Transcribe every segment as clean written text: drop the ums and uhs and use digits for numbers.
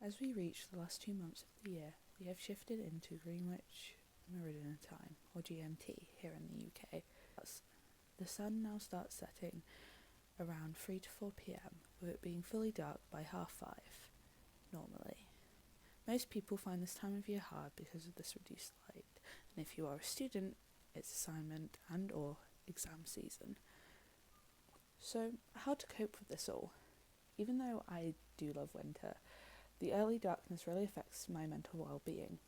As we reach the last 2 months of the year, we have shifted into Greenwich Meridian Time, or GMT, here in the UK. The sun now starts setting around 3 to 4 pm, with it being fully dark by 5:30, normally. Most people find this time of year hard because of this reduced light, and if you are a student, it's assignment and or exam season. So, how to cope with this all? Even though I do love winter, the early darkness really affects my mental well-being.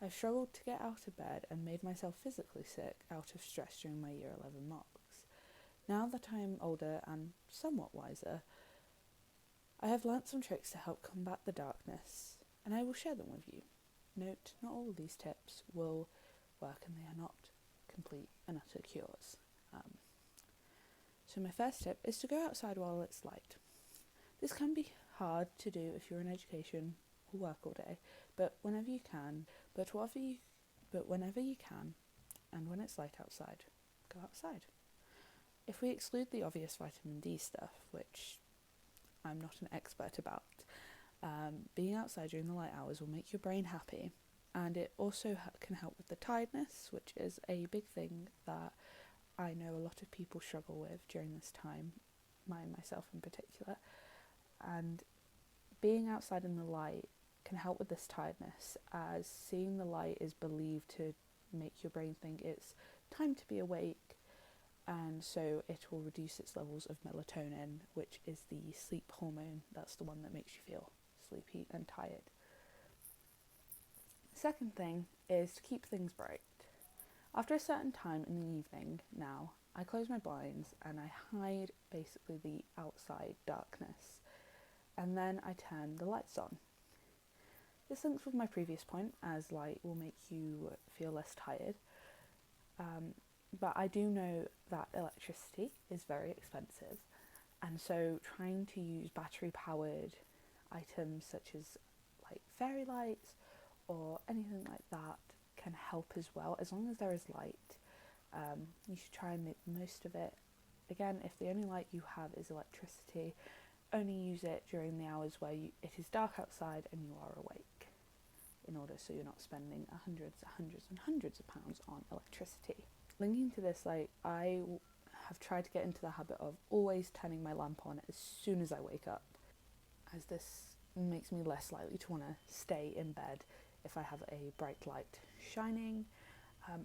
I've struggled to get out of bed and made myself physically sick out of stress during my Year 11 mocks. Now that I am older and somewhat wiser, I have learnt some tricks to help combat the darkness, and I will share them with you. Note, not all of these tips will work and they are not complete and utter cures. So my first tip is to go outside while it's light. This can be hard to do if you're in education or work all day, but whenever you can, and when it's light outside, go outside. If we exclude the obvious vitamin D stuff, which I'm not an expert about, being outside during the light hours will make your brain happy, and it also can help with the tiredness, which is a big thing that I know a lot of people struggle with during this time, myself in particular. And being outside in the light can help with this tiredness, as seeing the light is believed to make your brain think it's time to be awake, and so it will reduce its levels of melatonin, which is the sleep hormone. That's the one that makes you feel sleepy and tired. The second thing is to keep things bright. After a certain time in the evening now, I close my blinds and I hide basically the outside darkness, and then I turn the lights on. This links with my previous point, as light will make you feel less tired, but I do know that electricity is very expensive, and so trying to use battery powered items such as like fairy lights or anything like that can help as well. As long as there is light, you should try and make the most of it. Again, if the only light you have is electricity, only use it during the hours where it is dark outside and you are awake, in order so you're not spending hundreds of pounds on electricity. Linking to this, I have tried to get into the habit of always turning my lamp on as soon as I wake up, as this makes me less likely to want to stay in bed if I have a bright light shining.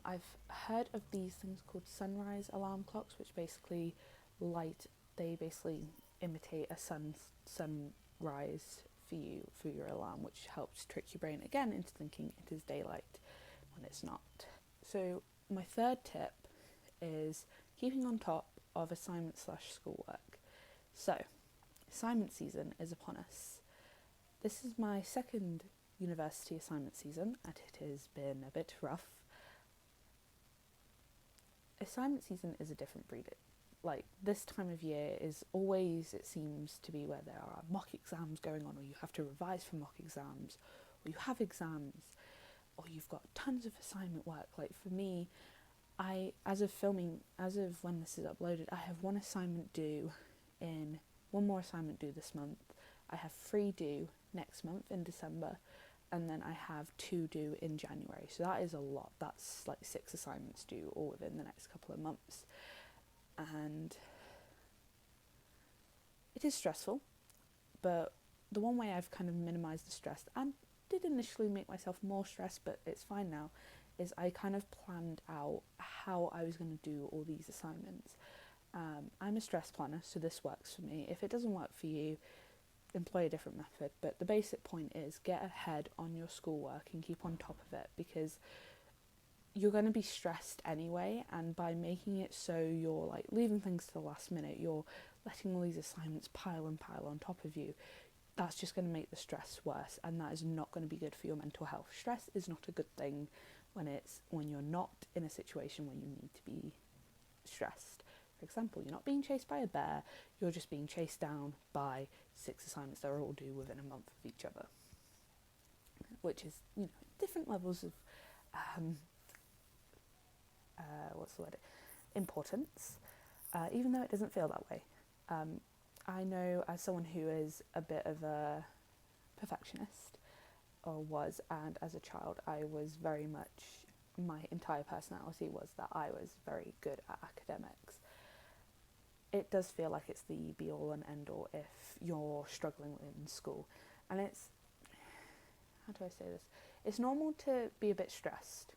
I've heard of these things called sunrise alarm clocks, which basically imitate a sunrise for your alarm, which helps trick your brain again into thinking it is daylight when it's not. So my third tip is keeping on top of assignment/schoolwork. So assignment season is upon us. This is my second university assignment season, and it has been a bit rough. Assignment season is a different breed. Like, this time of year is always, it seems to be, where there are mock exams going on, or you have to revise for mock exams, or you have exams, or you've got tons of assignment work. Like, for me, as of when this is uploaded, I have one more assignment due this month. I have 3 due next month in December, and then I have 2 due in January. So that is a lot. That's like 6 assignments due all within the next couple of months. And it is stressful, but the one way I've kind of minimised the stress, and did initially make myself more stressed, but it's fine now, is I kind of planned out how I was going to do all these assignments. I'm a stress planner, so this works for me. If it doesn't work for you, employ a different method, but the basic point is get ahead on your schoolwork and keep on top of it, because you're going to be stressed anyway, and by making it so you're like leaving things to the last minute, you're letting all these assignments pile on top of you, that's just going to make the stress worse, and that is not going to be good for your mental health. Stress is not a good thing when you're not in a situation where you need to be stressed. For example, you're not being chased by a bear, you're just being chased down by 6 assignments that are all due within a month of each other, which is, different levels of importance, even though it doesn't feel that way. I know, as someone who is a bit of a perfectionist, or was, and as a child I was very much, my entire personality was that I was very good at academics. It does feel like it's the be all and end all if you're struggling in school, and it's, how do I say this, it's normal to be a bit stressed.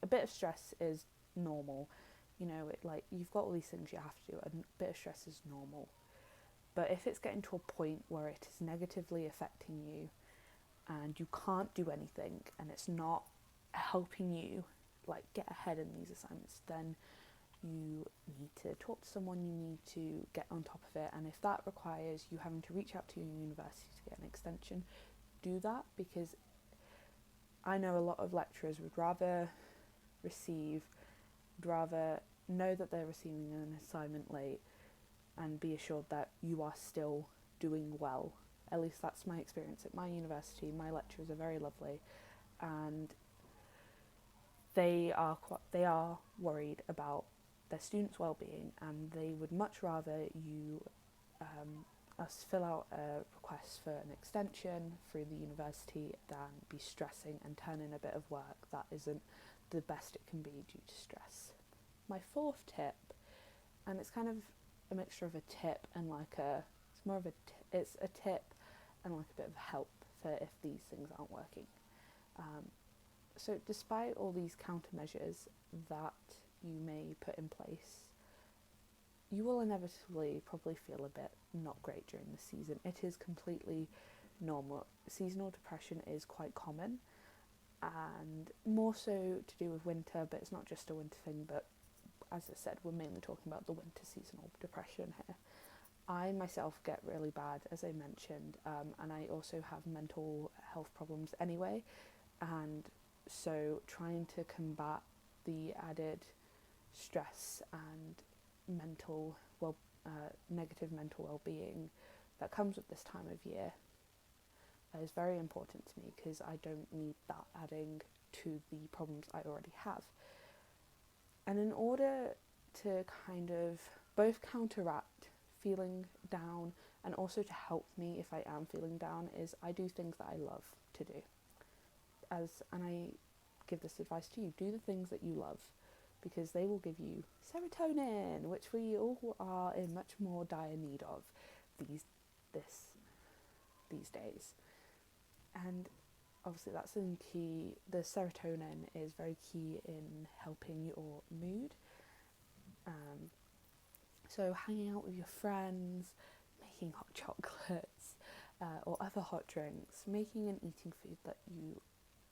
A bit of stress is normal, you know, like you've got all these things you have to do, and a bit of stress is normal. But if it's getting to a point where it is negatively affecting you and you can't do anything and it's not helping you like get ahead in these assignments, then you need to talk to someone, you need to get on top of it. And if that requires you having to reach out to your university to get an extension, do that, because I know a lot of lecturers would rather know that they're receiving an assignment late and be assured that you are still doing well. At least that's my experience at my university. My lecturers are very lovely, and they are worried about their students' well-being, and they would much rather you us fill out a request for an extension through the university than be stressing and turn in a bit of work that isn't the best it can be due to stress. My fourth tip, and it's kind of a mixture of a tip and like it's a tip and like a bit of help for if these things aren't working. So despite all these countermeasures that you may put in place, you will inevitably probably feel a bit not great during the season. It is completely normal. Seasonal depression is quite common, and more so to do with winter, but it's not just a winter thing, but as I said, we're mainly talking about the winter seasonal depression here. I myself get really bad, as I mentioned, and I also have mental health problems anyway, and so trying to combat the added stress and negative mental well-being that comes with this time of year is very important to me, because I don't need that adding to the problems I already have. And in order to kind of both counteract feeling down and also to help me if I am feeling down, is I do things that I love to do. And I give this advice to you: do the things that you love, because they will give you serotonin, which we all are in much more dire need of these days. And obviously that's in key. The serotonin is very key in helping your mood. So hanging out with your friends, making hot chocolates or other hot drinks, making and eating food that you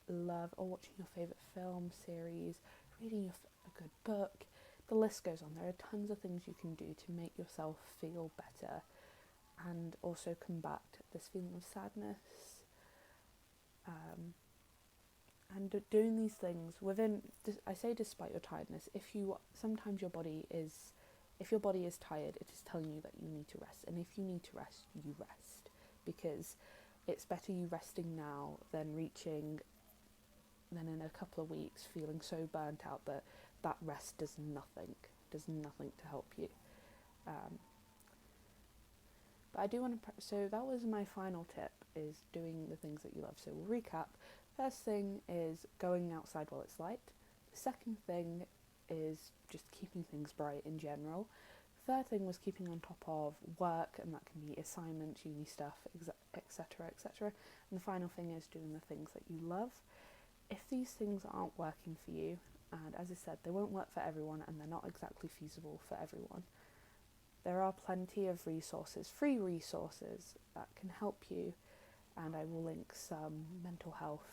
love, or watching your favourite film series, reading a good book. The list goes on. There are tons of things you can do to make yourself feel better and also combat this feeling of sadness. And doing these things I say despite your tiredness, if your body is tired, it is telling you that you need to rest. And if you need to rest, you rest, because it's better you resting now than in a couple of weeks feeling so burnt out that rest does nothing to help you. But I do want to, so that was my final tip, is doing the things that you love. So we'll recap. First thing is going outside while it's light. The second thing is just keeping things bright in general. Third thing was keeping on top of work, and that can be assignments, uni stuff, etc., etc. And the final thing is doing the things that you love. If these things aren't working for you, and as I said, they won't work for everyone, and they're not exactly feasible for everyone, there are plenty of free resources that can help you, and I will link some mental health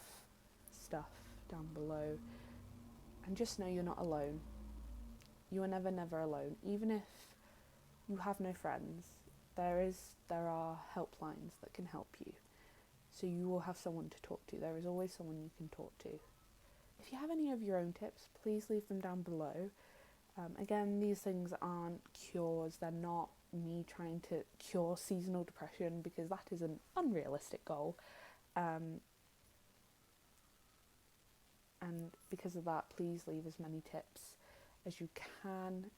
stuff down below. And just know you're not alone. You are never alone. Even if you have no friends, there are helplines that can help you. So you will have someone to talk to. There is always someone you can talk to. If you have any of your own tips, please leave them down below. Again, these things aren't cures. They're not me trying to cure seasonal depression, because that is an unrealistic goal. And because of that, please leave as many tips as you can.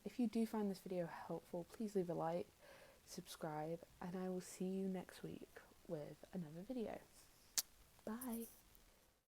If you do find this video helpful, please leave a like, subscribe, and I will see you next week with another video. Bye!